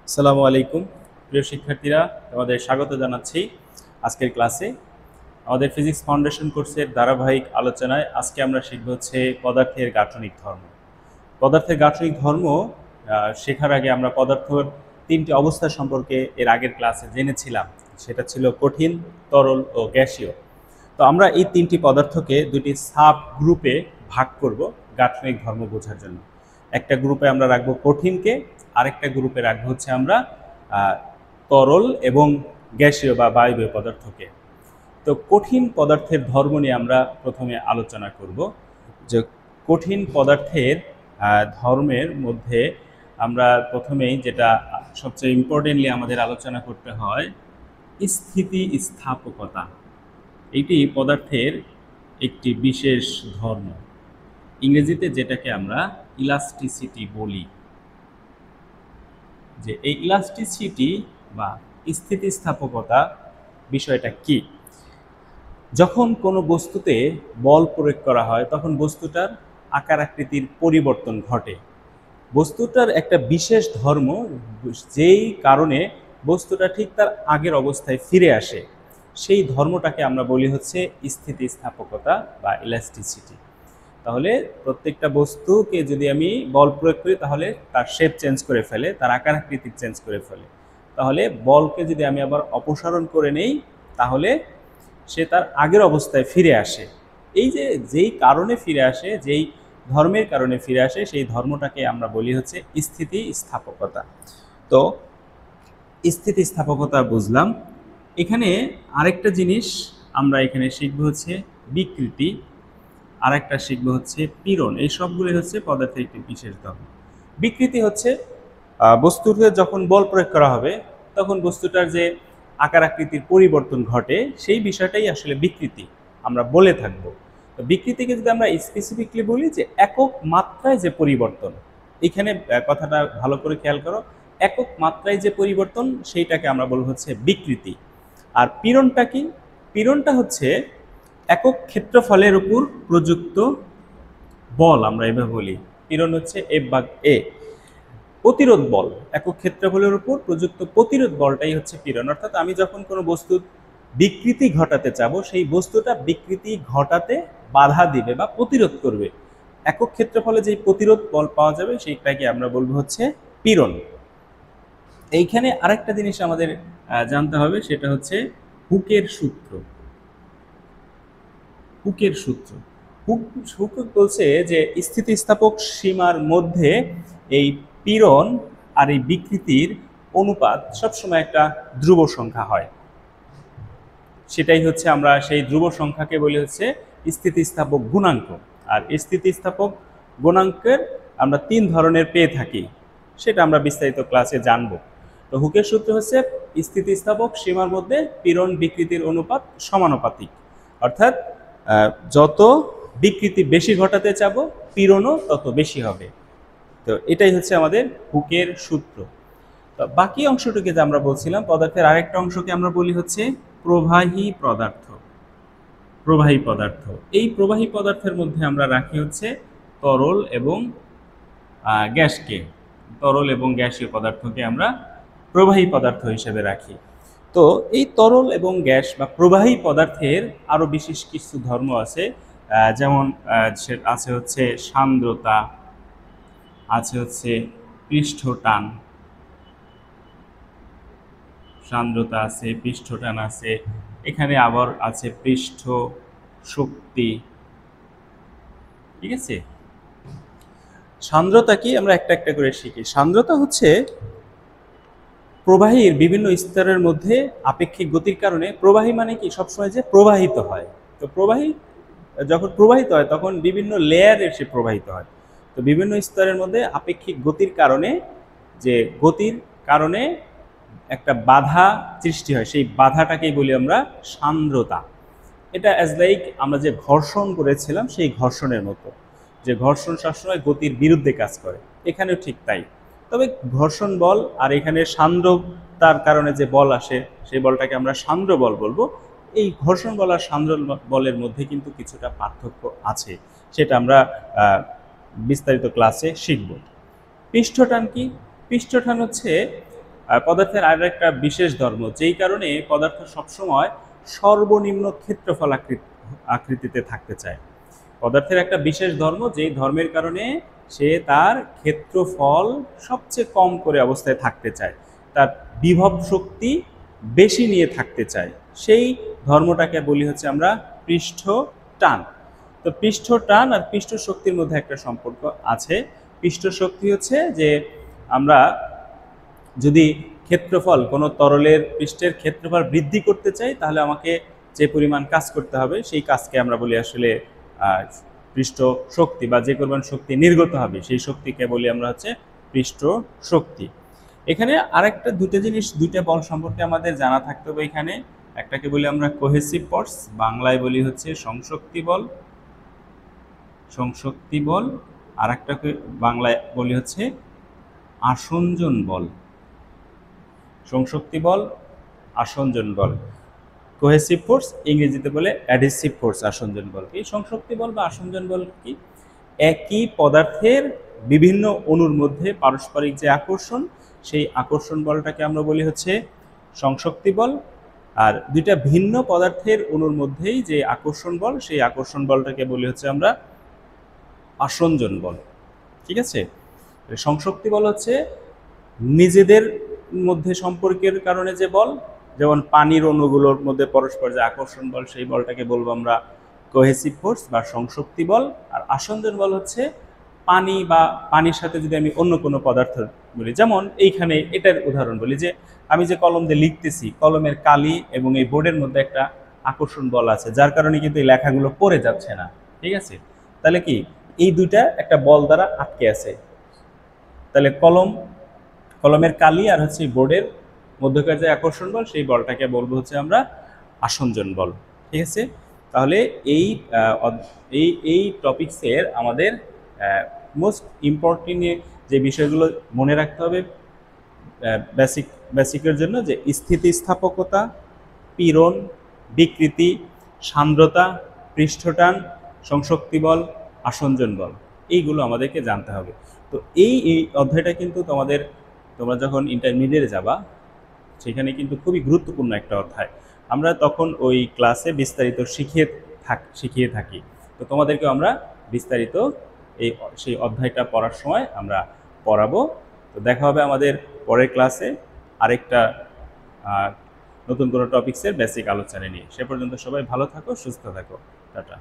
আসসালামু আলাইকুম প্রিয় শিক্ষার্থীরা, তোমাদের স্বাগত জানাচ্ছি আজকের ক্লাসে। আমাদের ফিজিক্স ফাউন্ডেশন কোর্সের ধারাবাহিক আলোচনায় আজকে আমরা শিখব হচ্ছে পদার্থের গাঠনিক ধর্ম। পদার্থের গাঠনিক ধর্ম শেখার আগে আমরা পদার্থের তিনটি অবস্থা সম্পর্কে এর আগের ক্লাসে জেনেছিলাম। সেটা ছিল কঠিন, তরল ও গ্যাসীয়। তো আমরা এই তিনটি পদার্থকে দুটি সাব গ্রুপে ভাগ করব গাঠনিক ধর্ম বোঝার জন্য। একটা গ্রুপে আমরা রাখবো কঠিনকে, আরেকটা গ্রুপে রাখবো হচ্ছে আমরা তরল এবং গ্যাসীয় বা বায়বীয় পদার্থকে। তো কঠিন পদার্থের ধর্ম নিয়ে আমরা প্রথমে আলোচনা করব। যে কঠিন পদার্থের ধর্মের মধ্যে আমরা প্রথমেই যেটা সবচেয়ে ইম্পর্টেন্টলি আমাদের আলোচনা করতে হয়, স্থিতিস্থাপকতা। এটি পদার্থের একটি বিশেষ ধর্ম, ইংরেজিতে যেটাকে আমরা ইলাস্টিসিটি বলি। যে এই ইলাস্টিসিটি বা স্থিতিস্থাপকতা বিষয়টা কি? যখন কোনো বস্তুতে বল প্রয়োগ করা হয় তখন বস্তুটার আকার আকৃতির পরিবর্তন ঘটে। বস্তুটার একটা বিশেষ ধর্ম, যেই কারণে বস্তুটা ঠিক তার আগের অবস্থায় ফিরে আসে, সেই ধর্মটাকে আমরা বলি হচ্ছে স্থিতিস্থাপকতা বা ইলাস্টিসিটি। তাহলে প্রত্যেকটা বস্তুকে যদি আমি বল প্রয়োগ করি তাহলে তার শেপ চেঞ্জ করে ফেলে, তার আকার আকৃতি চেঞ্জ করে ফেলে। তাহলে বলকে যদি আমি আবার অপসারণ করে নেই তাহলে সে তার আগের অবস্থায় ফিরে আসে। এই যে যেই কারণে ফিরে আসে, যেই ধর্মের কারণে ফিরে আসে, সেই ধর্মটাকে আমরা বলি হচ্ছে স্থিতিস্থাপকতা। তো স্থিতিস্থাপকতা বুঝলাম। এখানে আরেকটা জিনিস আমরা এখানে শিখবো হচ্ছে বিকৃতি, আর একটা শিখবো হচ্ছে পীড়ন। এই সবগুলি হচ্ছে পদার্থের একটি বিশেষ ধর্ম। বিকৃতি হচ্ছে বস্তুতে যখন বল প্রয়োগ করা হবে তখন বস্তুটার যে আকার আকৃতির পরিবর্তন ঘটে, সেই বিষয়টাই আসলে বিকৃতি আমরা বলে থাকবো। তো বিকৃতিকে যদি আমরা স্পেসিফিকলি বলি যে একক মাত্রায় যে পরিবর্তন, এখানে কথাটা ভালো করে খেয়াল করো, একক মাত্রায় যে পরিবর্তন সেইটাকে আমরা বলবো হচ্ছে বিকৃতি। আর পীড়নটা কি? পীড়নটা হচ্ছে একক ক্ষেত্রফলের উপর প্রযুক্ত বল, আমরা এভাবে বলি। পীড়ন হচ্ছে F/A, প্রতিরোধ বল। একক ক্ষেত্রফলের উপর প্রযুক্ত প্রতিরোধ বলটাই হচ্ছে পীড়ন। অর্থাৎ আমি যখন কোনো বস্তুর বিকৃতি ঘটাতে চাবো, সেই বস্তুটা বিকৃতি ঘটাতে বাধা দিবে বা প্রতিরোধ করবে। একক ক্ষেত্রফলে যে প্রতিরোধ বল পাওয়া যাবে সেইটাকে আমরা বলবো হচ্ছে পীড়ন। এইখানে আরেকটা জিনিস আমাদের জানতে হবে, সেটা হচ্ছে হুকের সূত্র। হুকের সূত্র হুক বলছে যে স্থিতিস্থাপক সীমার মধ্যে এই পীড়ন আর এই বিকৃতির অনুপাত সবসময় একটা ধ্রুব সংখ্যা হয়। সেটাই হচ্ছে আমরা সেই ধ্রুব সংখ্যাকে বলি হচ্ছে স্থিতিস্থাপক গুণাঙ্ক। আর স্থিতিস্থাপক গুণাঙ্কের আমরা তিন ধরনের পেয়ে থাকি, সেটা আমরা বিস্তারিত ক্লাসে জানব। তো হুকের সূত্র হচ্ছে স্থিতিস্থাপক সীমার মধ্যে পীড়ন বিকৃতির অনুপাত সমানুপাতিক। অর্থাৎ যত বিকৃতি বেশি ঘটাতে চাবো পীড়নও তত বেশি হবে। তো এটাই হচ্ছে আমাদের হুকের সূত্র। তো বাকি অংশটিকে যে আমরা বলছিলাম, পদার্থের আরেকটা অংশকে আমরা বলি হচ্ছে প্রবাহী পদার্থ। প্রবাহী পদার্থ, এই প্রবাহী পদার্থের মধ্যে আমরা রাখি হচ্ছে তরল এবং গ্যাসকে। তরল এবং গ্যাসীয় পদার্থকে আমরা প্রবাহী পদার্থ হিসেবে রাখি। তো এই তরল এবং গ্যাস বা প্রবাহী পদার্থের আরও বিশেষ কিছু ধর্ম আছে, যেমন আছে হচ্ছে সান্দ্রতা, আছে হচ্ছে পৃষ্ঠটান। সান্দ্রতা আছে, পৃষ্ঠটান আছে, এখানে আবার আছে পৃষ্ঠ শক্তি। ঠিক আছে, সান্দ্রতা কি আমরা একটা একটা করে শিখি। সান্দ্রতা হচ্ছে প্রবাহীর বিভিন্ন স্তরের মধ্যে আপেক্ষিক গতির কারণে, প্রবাহী মানে কি সবসময় যে প্রবাহিত হয়। তো প্রবাহী যখন প্রবাহিত হয় তখন বিভিন্ন লেয়ারে সে প্রবাহিত হয়। তো বিভিন্ন স্তরের মধ্যে আপেক্ষিক গতির কারণে, যে গতির কারণে একটা বাধা সৃষ্টি হয়, সেই বাধাটাকেই বলি আমরা সান্দ্রতা। এটা অ্যাজ লাইক আমরা যে ঘর্ষণ করেছিলাম সেই ঘর্ষণের মতো, যে ঘর্ষণ সবসময় গতির বিরুদ্ধে কাজ করে, এখানেও ঠিক তাই। তবে ঘর্ষণ বল আর এখানে সান্দ্রতার কারণে যে বল আসে সেই বলটাকে আমরা সান্দ্র বল বলবো। এই ঘর্ষণ বল আর সান্দ্র বলের মধ্যে কিন্তু কিছুটা পার্থক্য আছে, সেটা আমরা বিস্তারিত ক্লাসে শিখব। পৃষ্ঠটান কি? পৃষ্ঠটান হচ্ছে পদার্থের আর একটা বিশেষ ধর্ম, যেই কারণে পদার্থ সবসময় সর্বনিম্ন ক্ষেত্রফল আকৃতিতে থাকতে চায়। পদার্থের একটা বিশেষ ধর্ম, যেই ধর্মের কারণে সে তার ক্ষেত্রফল সবচেয়ে কম করে অবস্থায় থাকতে চায়, তার বিভব শক্তি বেশি নিয়ে থাকতে চায়। সেই ধর্মটাকে বলি হচ্ছে আমরা পৃষ্ঠ টান। তো পৃষ্ঠ টান আর পৃষ্ঠ শক্তির মধ্যে একটা সম্পর্ক আছে। পৃষ্ঠ শক্তি হচ্ছে যে আমরা যদি ক্ষেত্রফল, কোনো তরলের পৃষ্ঠের ক্ষেত্রফল বৃদ্ধি করতে চাই, তাহলে আমাকে যে পরিমাণ কাজ করতে হবে সেই কাজকে আমরা বলি আসলে পৃষ্ঠ শক্তি, বা যে পরিমাণ শক্তি নির্গত হবে সেই শক্তিকে বলি আমরা হচ্ছে পৃষ্ঠ শক্তি। এখানে আরেকটা দুইটা বল সম্পর্কে আমাদের জানা থাকতে হবে। এখানে একটাকে বলি আমরা কোহেসিভ ফোর্স, বাংলায় বলি হচ্ছে সংশক্তি বল, সংশক্তি বল। আর একটাকে বাংলায় বলি হচ্ছে আসঞ্জন বল, সংশক্তি বল, আসঞ্জন বল। কোহেসিভ ফোর্স ইংরেজিতে বলে অ্যাডহেসিভ ফোর্স, আসঞ্জন বল। এই সংশক্তি বল বা আসঞ্জন বল কি? একই পদার্থের বিভিন্ন অণুর মধ্যে পারস্পরিক যে আকর্ষণ, সেই আকর্ষণ বলটাকে আমরা বলি হচ্ছে সংশক্তি বল। আর দুইটা ভিন্ন পদার্থের অণুর মধ্যেই যে আকর্ষণ বল, সেই আকর্ষণ বলটাকে বলি হচ্ছে আমরা আসঞ্জন বল। ঠিক আছে? সংশক্তি বল হচ্ছে নিজেদের মধ্যে সম্পর্কের কারণে যে বল, যেমন পানির অণুগুলোর মধ্যে পরস্পর যে আকর্ষণ বল, সেই বলটাকে বলবো আমরা কোহেসিভ ফোর্স বা সংশক্তি বল। আর আসঞ্জন বল হচ্ছে পানি বা পানির সাথে যদি আমি অন্য কোনো পদার্থ বলি, যেমন এইখানে এটার উদাহরণ বলি, যে আমি যে কলম দিয়ে লিখতেছি, কলমের কালি এবং এই বোর্ডের মধ্যে একটা আকর্ষণ বল আছে, যার কারণে কিন্তু এই লেখাগুলো পড়ে যাচ্ছে না। ঠিক আছে? তাহলে কি এই দুইটা একটা বল দ্বারা আটকে আছে। তাহলে কলমের কালি আর হচ্ছে বোর্ডের মধ্যকার যে আকর্ষণ বল, সেই বলটাকে বলবো হচ্ছে আমরা আসঞ্জন বল। ঠিক আছে? তাহলে এই টপিকসের আমাদের মোস্ট ইম্পর্টেন্ট যে বিষয়গুলো মনে রাখতে হবে বেসিকের জন্য, যে স্থিতিস্থাপকতা, পীড়ন, বিকৃতি, সান্দ্রতা, পৃষ্ঠটান, সংশক্তি বল, আসঞ্জন বল, এইগুলো আমাদেরকে জানতে হবে। তো এই অধ্যায়টা কিন্তু তোমরা যখন ইন্টারমিডিয়েটে যাবা, সেখানে কিন্তু খুবই গুরুত্বপূর্ণ একটা অধ্যায়। আমরা তখন ওই ক্লাসে বিস্তারিত শিখিয়ে থাকি। তো তোমাদেরকে আমরা বিস্তারিত সেই অধ্যায়টা পড়ার সময় আমরা পড়াবো। তো দেখা হবে আমাদের পরের ক্লাসে আরেকটা নতুন কোনো টপিক্সের বেসিক আলোচনা নিয়ে। সে পর্যন্ত সবাই ভালো থাকো, সুস্থ থাকো। টাটা।